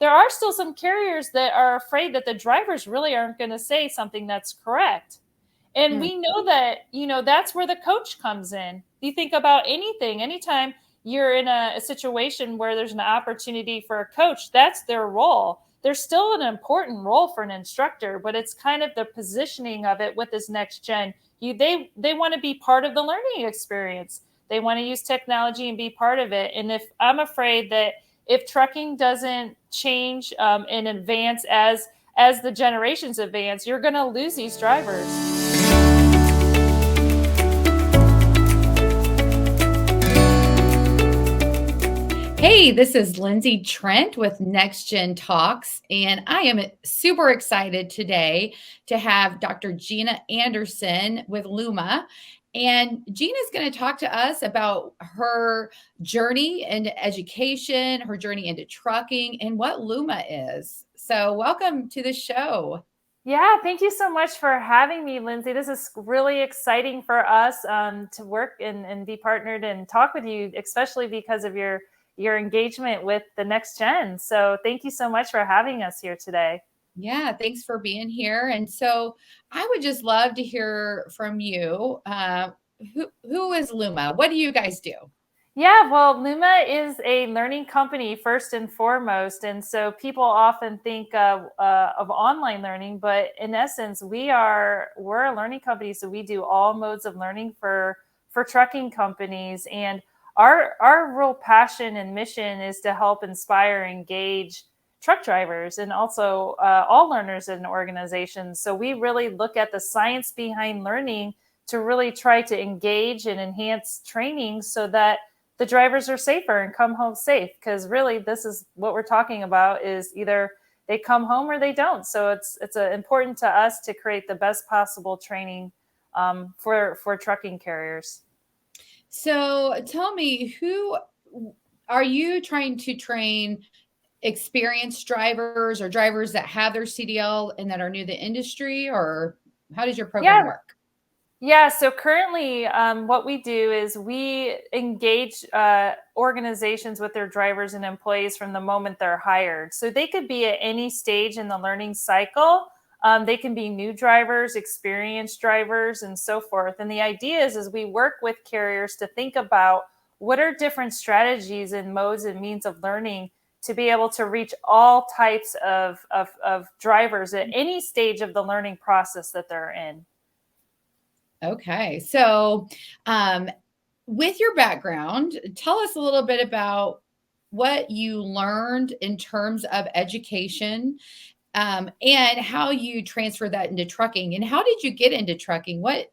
there are still some carriers that are afraid that the drivers really aren't going to say something that's correct. And we know that, that's where the coach comes in. You think about anything, anytime you're in a situation where there's an opportunity for a coach, that's their role. There's still an important role for an instructor, but it's kind of the positioning of it with this next gen. They want to be part of the learning experience. They want to use technology and be part of it. And if I'm afraid that if trucking doesn't change and advance as the generations advance, you're going to lose these drivers. Hey, this is Lindsey Trent with Next Gen Talks, and I am super excited today to have Dr. Gina Anderson with Luma. And Gina's going to talk to us about her journey into education, her journey into trucking, and what Luma is. So welcome to the show. Yeah, thank you so much for having me, Lindsey. This is really exciting for us to work and be partnered and talk with you, especially because of your engagement with the next gen. So thank you so much for having us here today. Yeah, thanks for being here. And so I would just love to hear from you. Who is Luma? What do you guys do? Yeah, well, Luma is a learning company first and foremost, and so people often think of online learning, but in essence, we're a learning company, so we do all modes of learning for trucking companies, and our real passion and mission is to help inspire, engage truck drivers, and also all learners in organizations. So we really look at the science behind learning to really try to engage and enhance training so that the drivers are safer and come home safe, because really this is what we're talking about, is either they come home or they don't. So it's important to us to create the best possible training for trucking carriers. So tell me, who are you trying to train? Experienced drivers or drivers that have their CDL and that are new to the industry, or how does your program work? Yeah, so currently what we do is we engage organizations with their drivers and employees from the moment they're hired. So they could be at any stage in the learning cycle. They can be new drivers, experienced drivers, and so forth. And the idea is we work with carriers to think about what are different strategies and modes and means of learning to be able to reach all types of drivers at any stage of the learning process that they're in. Okay. So with your background, tell us a little bit about what you learned in terms of education and how you transfer that into trucking. And how did you get into trucking? What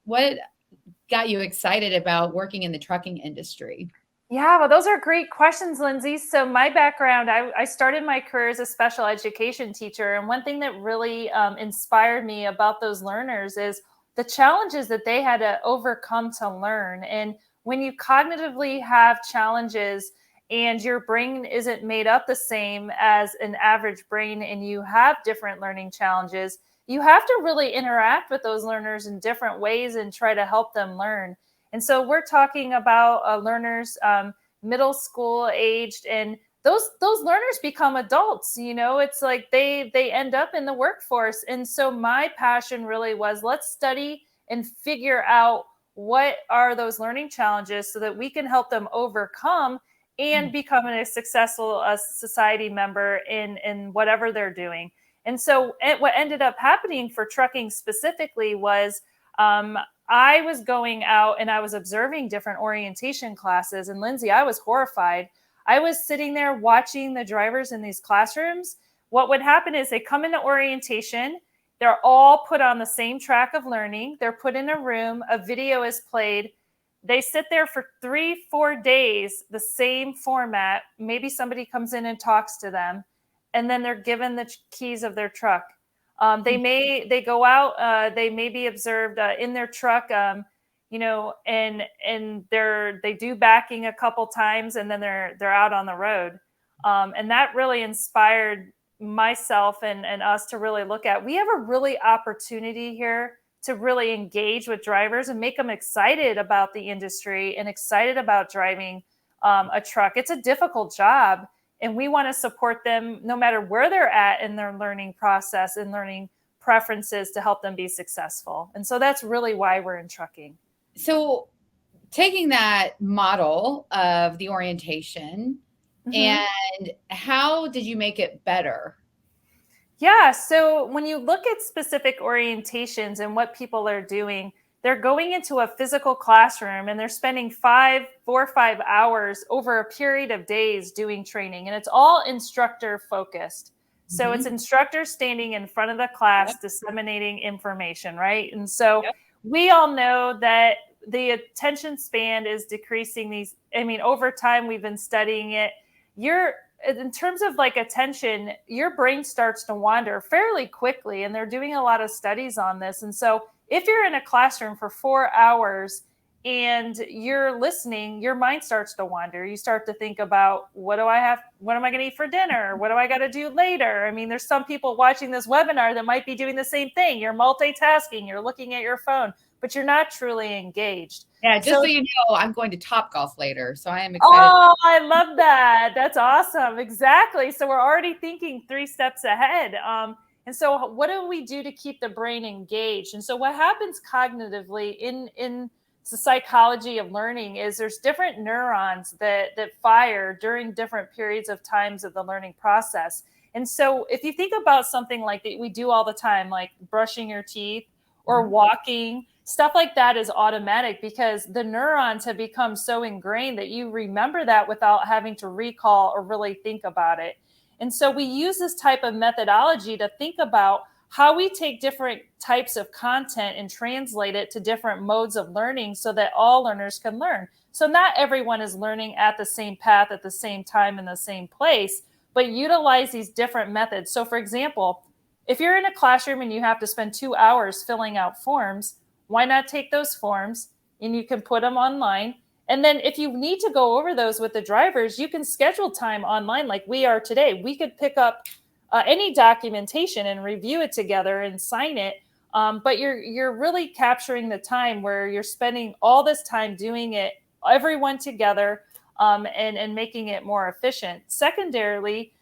got you excited about working in the trucking industry? Yeah, well, those are great questions, Lindsey. So my background, I started my career as a special education teacher. And one thing that really inspired me about those learners is the challenges that they had to overcome to learn. And when you cognitively have challenges and your brain isn't made up the same as an average brain, and you have different learning challenges, you have to really interact with those learners in different ways and try to help them learn. And so we're talking about learners middle school aged, and those learners become adults. It's like they end up in the workforce. And so my passion really was, let's study and figure out what are those learning challenges so that we can help them overcome and become a successful society member in whatever they're doing. And so what ended up happening for trucking specifically was I was going out and I was observing different orientation classes. And Lindsey, I was horrified. I was sitting there watching the drivers in these classrooms. What would happen is they come into orientation. They're all put on the same track of learning. They're put in a room. A video is played. They sit there for 3-4 days, the same format. Maybe somebody comes in and talks to them, and then they're given the keys of their truck. They go out, they may be observed in their truck, and they do backing a couple times, and then they're out on the road. And that really inspired myself and us to really look at, we have a really opportunity here to really engage with drivers and make them excited about the industry and excited about driving a truck. It's a difficult job. And we want to support them no matter where they're at in their learning process and learning preferences to help them be successful. And so that's really why we're in trucking. So taking that model of the orientation, and how did you make it better? Yeah, so when you look at specific orientations and what people are doing, they're going into a physical classroom and they're spending 4 or 5 hours over a period of days doing training, and it's all instructor focused. So it's instructors standing in front of the class disseminating information, right? And so we all know that the attention span is decreasing over time we've been studying it. In terms of like attention, your brain starts to wander fairly quickly, and they're doing a lot of studies on this. And so if you're in a classroom for 4 hours and you're listening, your mind starts to wander. You start to think about, what am I going to eat for dinner? What do I got to do later? I mean, there's some people watching this webinar that might be doing the same thing. You're multitasking, you're looking at your phone, but you're not truly engaged. Yeah, just so you know, I'm going to Topgolf later, so I am excited. Oh, I love that. That's awesome. Exactly. So we're already thinking 3 steps ahead. And so what do we do to keep the brain engaged? And so what happens cognitively in the psychology of learning is there's different neurons that fire during different periods of times of the learning process. And so if you think about something like that we do all the time, like brushing your teeth or walking, stuff like that is automatic because the neurons have become so ingrained that you remember that without having to recall or really think about it. And so we use this type of methodology to think about how we take different types of content and translate it to different modes of learning so that all learners can learn. So not everyone is learning at the same path at the same time in the same place, but utilize these different methods. So for example, if you're in a classroom and you have to spend 2 hours filling out forms, why not take those forms and you can put them online? And then if you need to go over those with the drivers, you can schedule time online like we are today. We could pick up any documentation and review it together and sign it. But you're really capturing the time where you're spending all this time doing it, everyone together, and making it more efficient. Secondarily,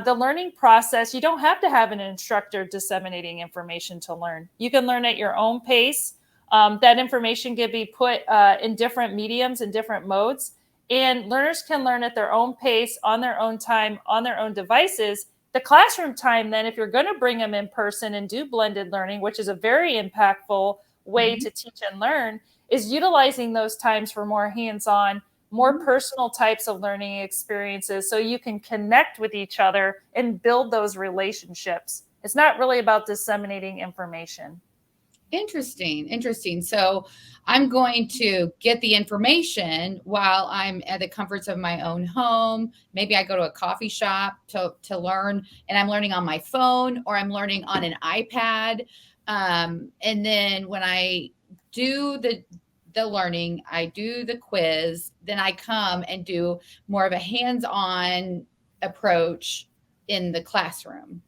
the learning process, you don't have to have an instructor disseminating information to learn. You can learn at your own pace. That information can be put in different mediums and different modes, and learners can learn at their own pace, on their own time, on their own devices. The classroom time, then, if you're going to bring them in person and do blended learning, which is a very impactful way to teach and learn, is utilizing those times for more hands-on, more personal types of learning experiences so you can connect with each other and build those relationships. It's not really about disseminating information. Interesting. So I'm going to get the information while I'm at the comforts of my own home. Maybe I go to a coffee shop to learn, and I'm learning on my phone or I'm learning on an iPad. And then when I do the learning, I do the quiz, then I come and do more of a hands-on approach in the classroom.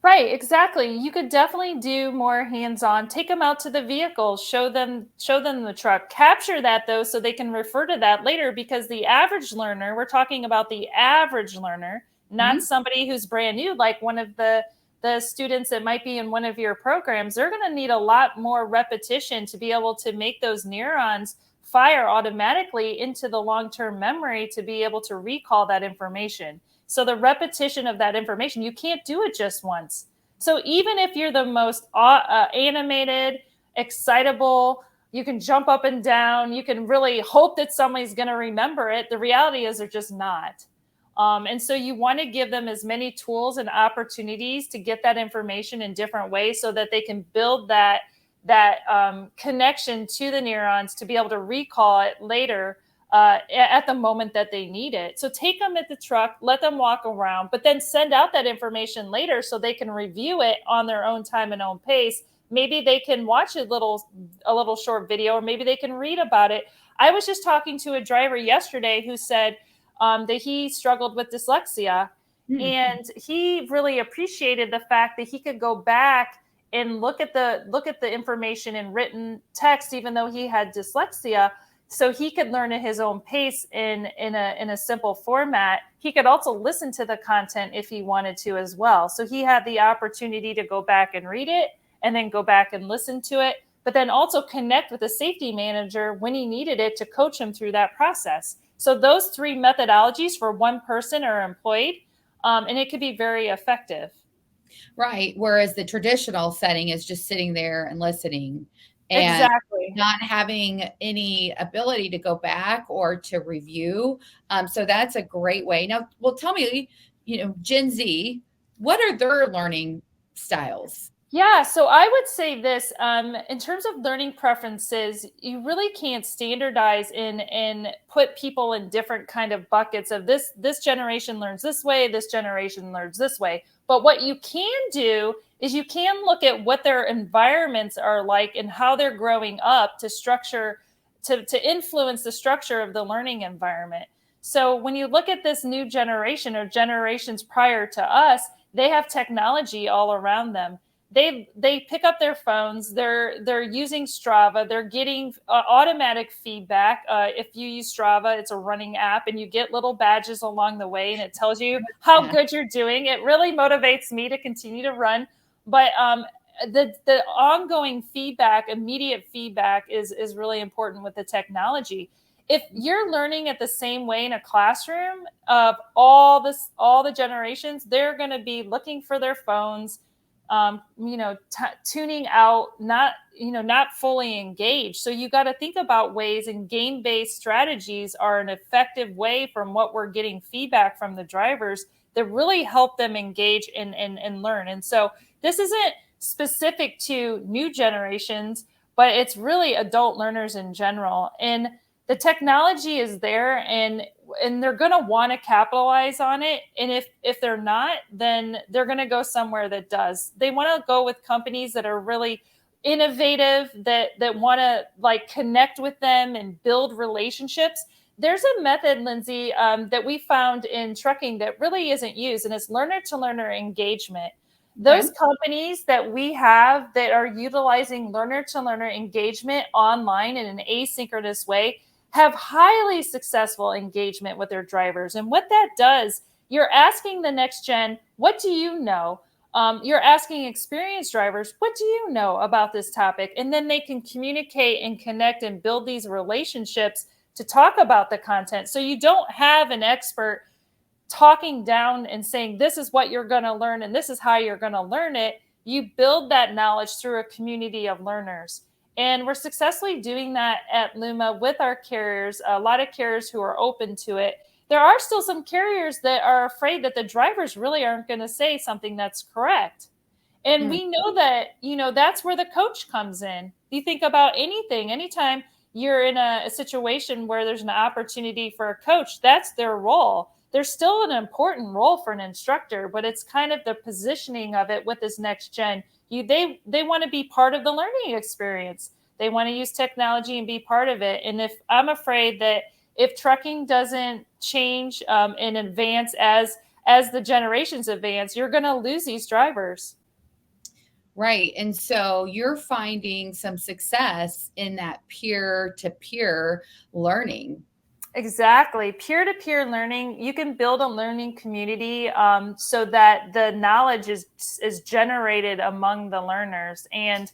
Right, exactly. You could definitely do more hands-on. Take them out to the vehicle, show them the truck. Capture that though so they can refer to that later, because the average learner, we're talking about the average learner, not somebody who's brand new, like one of the students that might be in one of your programs. They're going to need a lot more repetition to be able to make those neurons fire automatically into the long-term memory to be able to recall that information. So the repetition of that information, you can't do it just once. So even if you're the most animated, excitable, you can jump up and down, you can really hope that somebody's going to remember it. The reality is they're just not. And so you want to give them as many tools and opportunities to get that information in different ways so that they can build that connection to the neurons to be able to recall it later at the moment that they need it. So take them at the truck, let them walk around, but then send out that information later so they can review it on their own time and own pace. Maybe they can watch a little short video, or maybe they can read about it. I was just talking to a driver yesterday who said that he struggled with dyslexia, and he really appreciated the fact that he could go back and look at the information in written text, even though he had dyslexia, so he could learn at his own pace in a simple format. He could also listen to the content if he wanted to as well. So he had the opportunity to go back and read it and then go back and listen to it, but then also connect with a safety manager when he needed it to coach him through that process. So those three methodologies for one person are employed, and it could be very effective. Right. Whereas the traditional setting is just sitting there and listening and Exactly. not having any ability to go back or to review. So that's a great way. Now, well, tell me, Gen Z, what are their learning styles? Yeah, so I would say this, in terms of learning preferences, you really can't standardize and put people in different kind of buckets of this generation learns this way, this generation learns this way. But what you can do is you can look at what their environments are like and how they're growing up to structure to influence the structure of the learning environment. So when you look at this new generation or generations prior to us, they have technology all around them. They pick up their phones, they're using Strava, they're getting automatic feedback. If you use Strava, it's a running app, and you get little badges along the way, and it tells you how Yeah. good you're doing. It really motivates me to continue to run. But the ongoing feedback, immediate feedback, is really important with the technology. If you're learning at the same way in a classroom of all the generations, they're going to be looking for their phones, tuning out, not fully engaged. So you got to think about ways, and game-based strategies are an effective way from what we're getting feedback from the drivers that really help them engage and learn. And so this isn't specific to new generations, but it's really adult learners in general. And the technology is there, and they're going to want to capitalize on it. And if they're not, then they're going to go somewhere that does. They want to go with companies that are really innovative, that want to like connect with them and build relationships. There's a method, Lindsey, that we found in trucking that really isn't used, and it's learner to learner engagement. Okay. Those companies that we have that are utilizing learner to learner engagement online in an asynchronous way have highly successful engagement with their drivers. And what that does, you're asking the next gen, what do you know? You're asking experienced drivers, what do you know about this topic? And then they can communicate and connect and build these relationships to talk about the content. So you don't have an expert talking down and saying, this is what you're going to learn and this is how you're going to learn it. You build that knowledge through a community of learners. And we're successfully doing that at Luma with our carriers, a lot of carriers who are open to it. There are still some carriers that are afraid that the drivers really aren't going to say something that's correct. And Mm. we know that, that's where the coach comes in. You think about anything, anytime you're in a situation where there's an opportunity for a coach, that's their role. There's still an important role for an instructor, but it's kind of the positioning of it with this next gen. They want to be part of the learning experience. They want to use technology and be part of it. And if I'm afraid that if trucking doesn't change and advance as the generations advance, you're going to lose these drivers. Right. And so you're finding some success in that peer to peer learning. Exactly. Peer to peer learning, you can build a learning community so that the knowledge is generated among the learners. And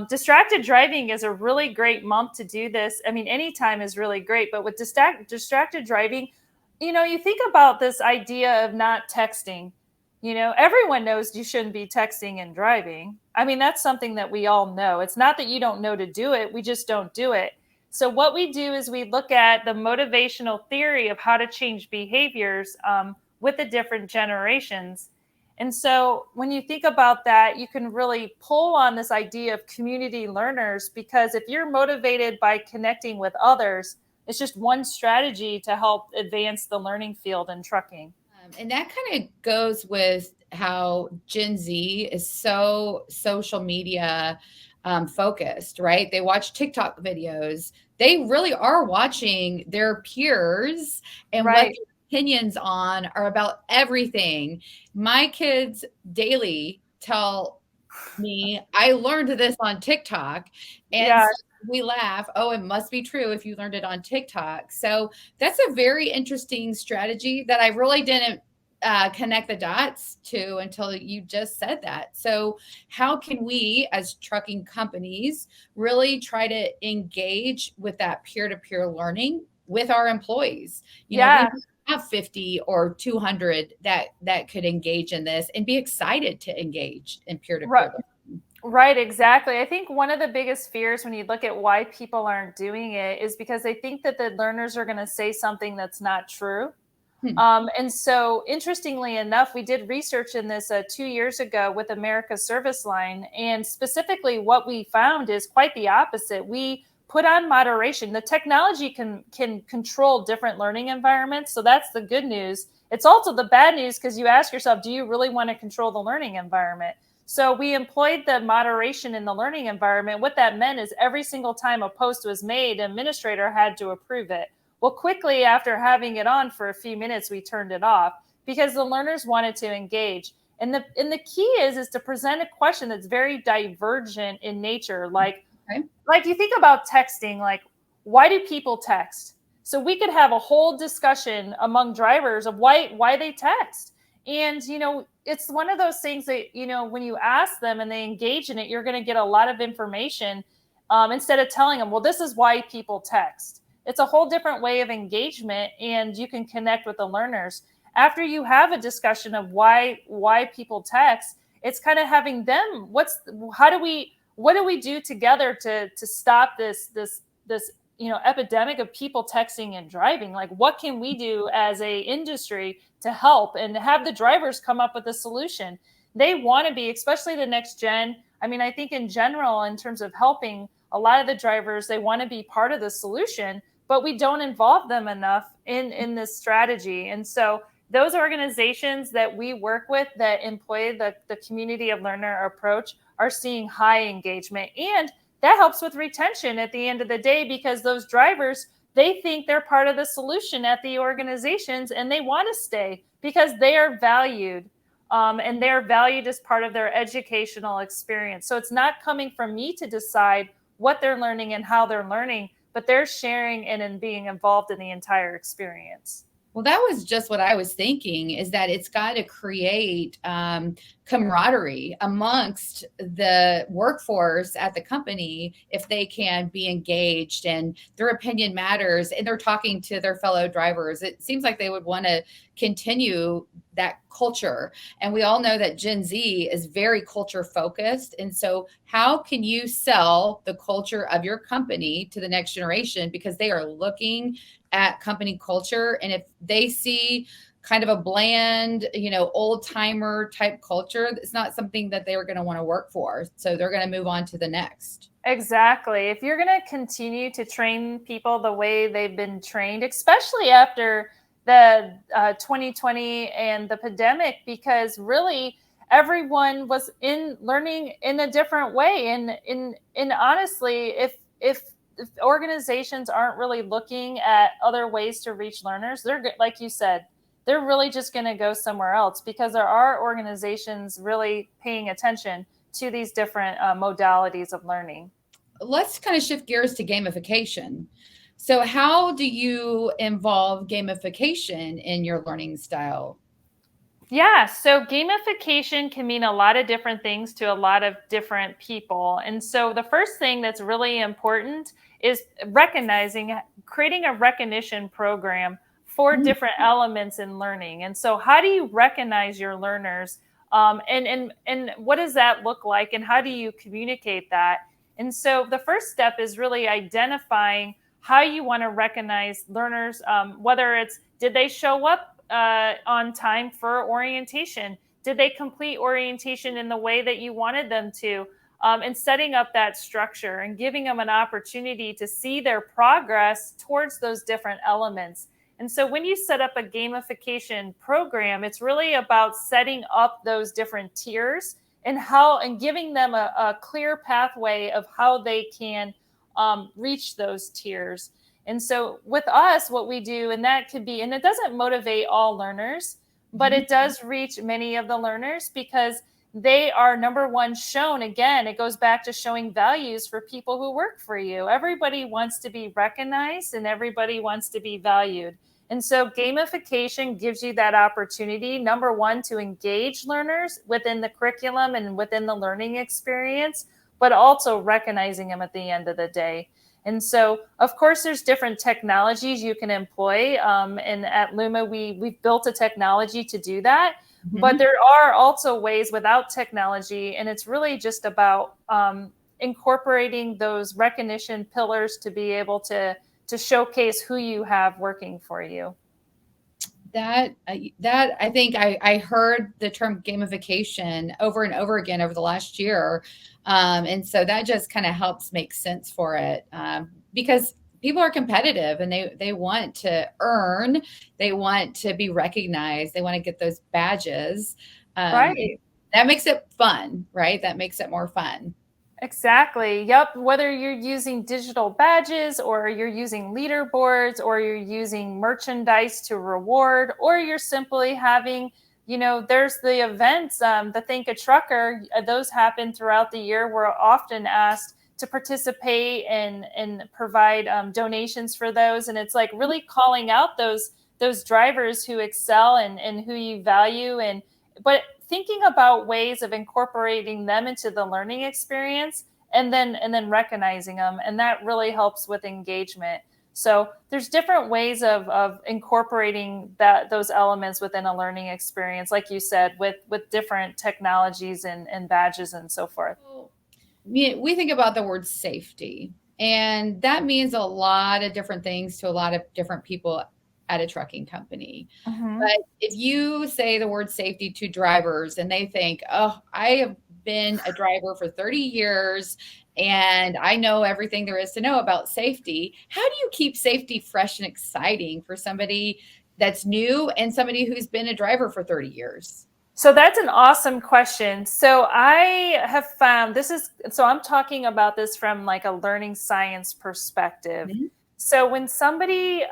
distracted driving is a really great month to do this. I mean, anytime is really great, but with distracted driving, you think about this idea of not texting. Everyone knows you shouldn't be texting and driving. I mean, that's something that we all know. It's not that you don't know to do it, we just don't do it. So, what we do is we look at the motivational theory of how to change behaviors with the different generations. And so, when you think about that, you can really pull on this idea of community learners, because if you're motivated by connecting with others, it's just one strategy to help advance the learning field in trucking. And that kind of goes with how Gen Z is so social media focused, right? They watch TikTok videos. They really are watching their peers and what Right. their opinions on are about everything. My kids daily tell me, I learned this on TikTok. And Yeah. we laugh. Oh, it must be true if you learned it on TikTok. So that's a very interesting strategy that I really didn't connect the dots to until you just said that. So, how can we, as trucking companies, really try to engage with that peer to peer learning with our employees? We Yeah. have 50 or 200 that could engage in this and be excited to engage in peer to peer Right. learning. Right, exactly. I think one of the biggest fears when you look at why people aren't doing it is because they think that the learners are going to say something that's not true. Hmm. And so, interestingly enough, we did research in this 2 years ago with America's Service Line. And specifically, what we found is quite the opposite. We put on moderation. The technology can control different learning environments. So, that's the good news. It's also the bad news because you ask yourself, do you really want to control the learning environment? So, we employed the moderation in the learning environment. What that meant is every single time a post was made, an administrator had to approve it. Well, quickly after having it on for a few minutes, we turned it off because the learners wanted to engage. And the key is to present a question that's very divergent in nature. Okay. Like you think about texting, like why do people text? So we could have a whole discussion among drivers of why they text. And it's one of those things that when you ask them and they engage in it, you're going to get a lot of information instead of telling them, well, this is why people text. It's a whole different way of engagement, and you can connect with the learners after you have a discussion of why people text. It's kind of having them, what do we do together to stop this epidemic of people texting and driving? Like, what can we do as a industry to help and have the drivers come up with a solution? They want to be, especially the next gen. I mean, I think in general, in terms of helping a lot of the drivers, they want to be part of the solution, but we don't involve them enough in this strategy. And so those organizations that we work with that employ the community of learner approach are seeing high engagement, and that helps with retention at the end of the day because those drivers, they think they're part of the solution at the organizations and they want to stay because they are valued, and they're valued as part of their educational experience. So it's not coming from me to decide what they're learning and how they're learning, but they're sharing and in being involved in the entire experience. Well, that was just what I was thinking, is that it's got to create camaraderie amongst the workforce at the company if they can be engaged and their opinion matters and they're talking to their fellow drivers. It seems like they would want to continue that culture. And we all know that Gen Z is very culture focused. And so, how can you sell the culture of your company to the next generation? Because they are looking at company culture. And if they see kind of a bland, old timer type culture, it's not something that they're going to want to work for. So they're going to move on to the next. Exactly. If you're going to continue to train people the way they've been trained, especially after the 2020 and the pandemic, because really everyone was in learning in a different way. And honestly, if organizations aren't really looking at other ways to reach learners, they're, like you said, they're really just going to go somewhere else because there are organizations really paying attention to these different modalities of learning. Let's kind of shift gears to gamification. So, how do you involve gamification in your learning style? Yeah, so gamification can mean a lot of different things to a lot of different people. And so the first thing that's really important is creating a recognition program for Mm. different elements in learning. And so how do you recognize your learners? And what does that look like? And how do you communicate that? And so the first step is really identifying how you want to recognize learners, whether it's did they show up on time for orientation? Did they complete orientation in the way that you wanted them to? And setting up that structure and giving them an opportunity to see their progress towards those different elements. And so when you set up a gamification program, it's really about setting up those different tiers and giving them a clear pathway of how they can reach those tiers. And so with us, what we do, and that could be, and it doesn't motivate all learners, but Mhm. it does reach many of the learners because they are number one shown. Again, it goes back to showing values for people who work for you. Everybody wants to be recognized and everybody wants to be valued. And so gamification gives you that opportunity, number one, to engage learners within the curriculum and within the learning experience, but also recognizing them at the end of the day. And so, of course, there's different technologies you can employ. And at Luma, we've built a technology to do that. But there are also ways without technology, and it's really just about incorporating those recognition pillars to be able to showcase who you have working for you. That I think I heard the term gamification over and over again over the last year, and so that just kind of helps make sense for it, because people are competitive and they want to earn, they want to be recognized, they want to get those badges. Right. That makes it fun, right? That makes it more fun. Exactly. Yep. Whether you're using digital badges or you're using leaderboards or you're using merchandise to reward, or you're simply having, there's the events, the Think a Trucker, those happen throughout the year. We're often asked to participate and provide donations for those. And it's like really calling out those drivers who excel and who you value. But thinking about ways of incorporating them into the learning experience and then recognizing them, and that really helps with engagement. So there's different ways of incorporating those elements within a learning experience, like you said, with different technologies and badges and so forth. We think about the word safety, and that means a lot of different things to a lot of different people at a trucking company. But if you say the word safety to drivers and they think, oh, I have been a driver for 30 years and I know everything there is to know about safety, how do you keep safety fresh and exciting for somebody that's new and somebody who's been a driver for 30 years? So that's an awesome question. So I have found so I'm talking about this from like a learning science perspective. So when somebody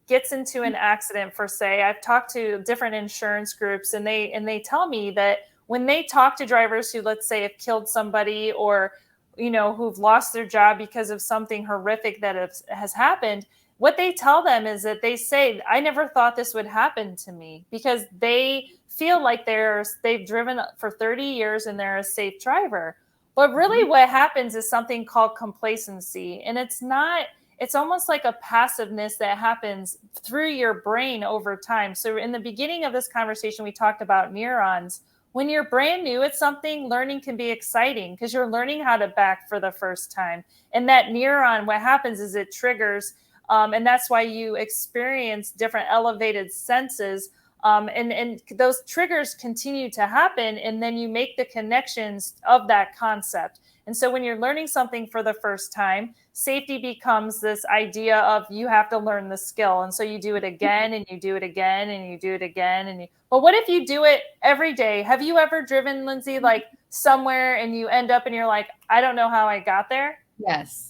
gets into an accident, for say, I've talked to different insurance groups, and they tell me that when they talk to drivers who, let's say, have killed somebody or who've lost their job because of something horrific that has happened, what they tell them is that they say, I never thought this would happen to me, because they feel like they've driven for 30 years and they're a safe driver. But really what happens is something called complacency. And it's almost like a passiveness that happens through your brain over time. So in the beginning of this conversation, we talked about neurons. When you're brand new at something, learning can be exciting because you're learning how to back for the first time. And that neuron, what happens is it triggers, and that's why you experience different elevated senses. And those triggers continue to happen, and then you make the connections of that concept. And so when you're learning something for the first time, safety becomes this idea of you have to learn the skill. And so you do it again and you do it again and you do it again. But what if you do it every day? Have you ever driven, Lindsey, like somewhere and you end up and you're like, I don't know how I got there? Yes.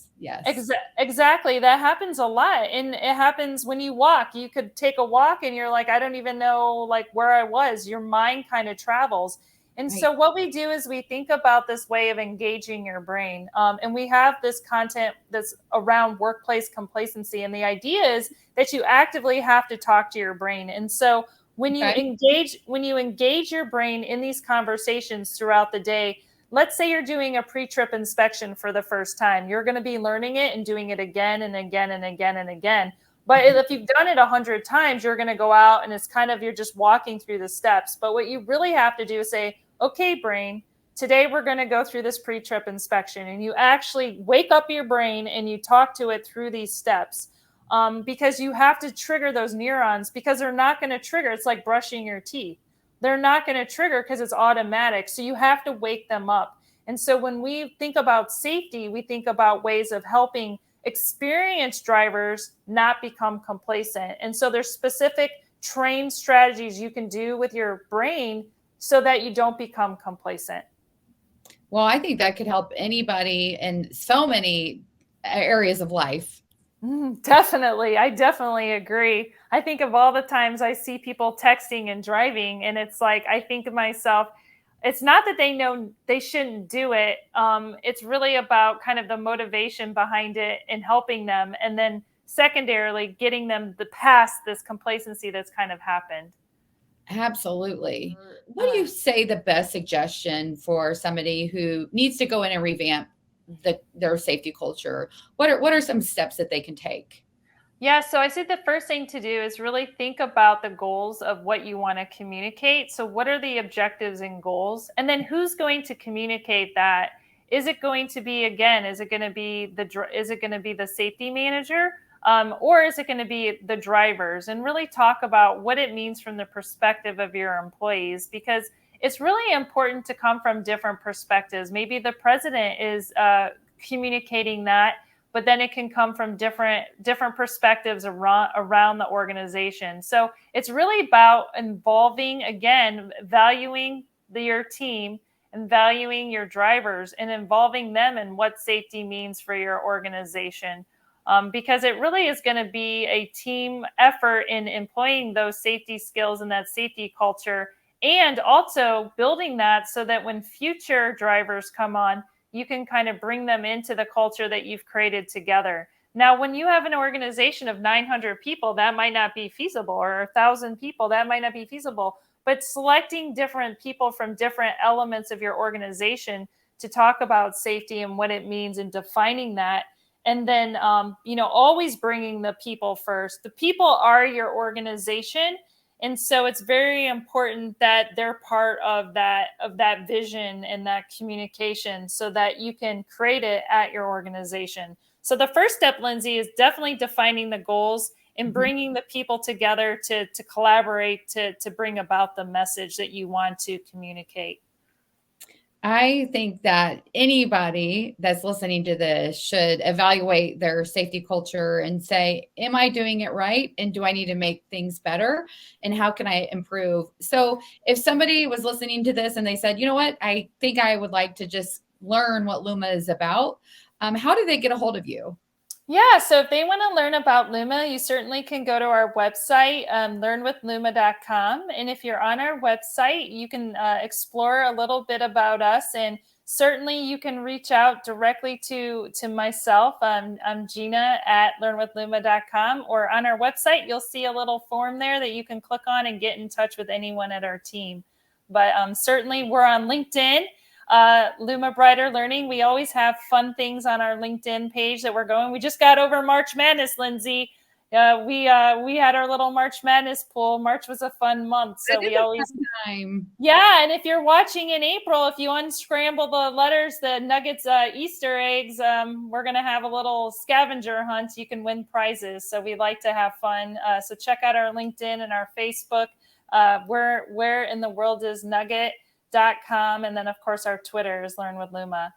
Exactly. That happens a lot. And it happens when you walk. You could take a walk and you're like, I don't even know like where I was. Your mind kind of travels. And so what we do is we think about this way of engaging your brain. And we have this content that's around workplace complacency. And the idea is that you actively have to talk to your brain. And so when you engage your brain in these conversations throughout the day, let's say you're doing a pre-trip inspection for the first time. You're going to be learning it and doing it again and again and again and again. But if you've done it 100 times, you're going to go out and it's kind of, you're just walking through the steps. But what you really have to do is say, okay, brain, today we're going to go through this pre-trip inspection. And you actually wake up your brain and you talk to it through these steps, because you have to trigger those neurons, because they're not going to trigger. It's like brushing your teeth. They're not going to trigger because it's automatic. So you have to wake them up. And so when we think about safety, we think about ways of helping experienced drivers not become complacent. And so there's specific trained strategies you can do with your brain so that you don't become complacent. Well, I think that could help anybody in so many areas of life. Definitely. I definitely agree. I think of all the times I see people texting and driving, and it's like, I think to myself, it's not that they know they shouldn't do it. It's really about kind of the motivation behind it and helping them. And then secondarily, getting them past this complacency that's kind of happened. Absolutely. What do you say the best suggestion for somebody who needs to go in and revamp their safety culture? What are some steps that they can take? Yeah, so I say the first thing to do is really think about the goals of what you want to communicate. So, what are the objectives and goals? And then who's going to communicate that? Is it going to be, again, is it going to be the safety manager? Or is it going to be the drivers? And really talk about what it means from the perspective of your employees, because it's really important to come from different perspectives. Maybe the president is communicating that, but then it can come from different perspectives around the organization. So it's really about involving, again, valuing your team and valuing your drivers and involving them in what safety means for your organization. Because it really is going to be a team effort in employing those safety skills and that safety culture, and also building that so that when future drivers come on, you can kind of bring them into the culture that you've created together. Now, when you have an organization of 900 people, that might not be feasible, or 1,000 people, that might not be feasible. But selecting different people from different elements of your organization to talk about safety and what it means, and defining that, and then always bringing the people first. The people are your organization, and so it's very important that they're part of that vision and that communication, so that you can create it at your organization. So the first step, Lindsey, is definitely defining the goals and bringing the people together to collaborate to bring about the message that you want to communicate. I think that anybody that's listening to this should evaluate their safety culture and say, am I doing it right? And do I need to make things better? And how can I improve? So if somebody was listening to this and they said, you know what, I think I would like to just learn what Luma is about, how do they get a hold of you? Yeah, so if they want to learn about Luma, you certainly can go to our website, learnwithluma.com. And if you're on our website, you can explore a little bit about us. And certainly you can reach out directly to myself. I'm Gina at learnwithluma.com. Or on our website, you'll see a little form there that you can click on and get in touch with anyone at our team. But certainly we're on LinkedIn. Luma Brighter Learning. We always have fun things on our LinkedIn page that we're going. We just got over March Madness, Lindsey. We had our little March Madness pool. March was a fun month, so we always time. Yeah, and if you're watching in April, if you unscramble the letters, the Nuggets Easter eggs, we're gonna have a little scavenger hunt. You can win prizes, so we like to have fun. So check out our LinkedIn and our Facebook. Where in the world is Nugget.com, and then of course our Twitter is Learn with Luma.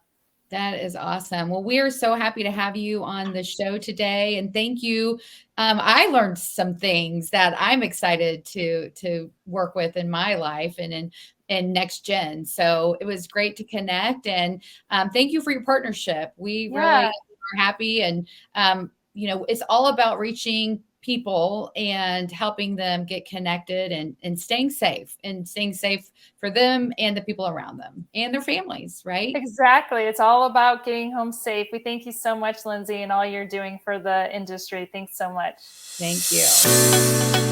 That is awesome. Well, we are so happy to have you on the show today, and thank you. I learned some things that I'm excited to work with in my life and in next gen. So it was great to connect, and thank you for your partnership. We really are happy, and it's all about reaching people and helping them get connected and staying safe for them and the people around them and their families, right? Exactly. It's all about getting home safe. We thank you so much, Lindsey, and all you're doing for the industry. Thanks so much. Thank you.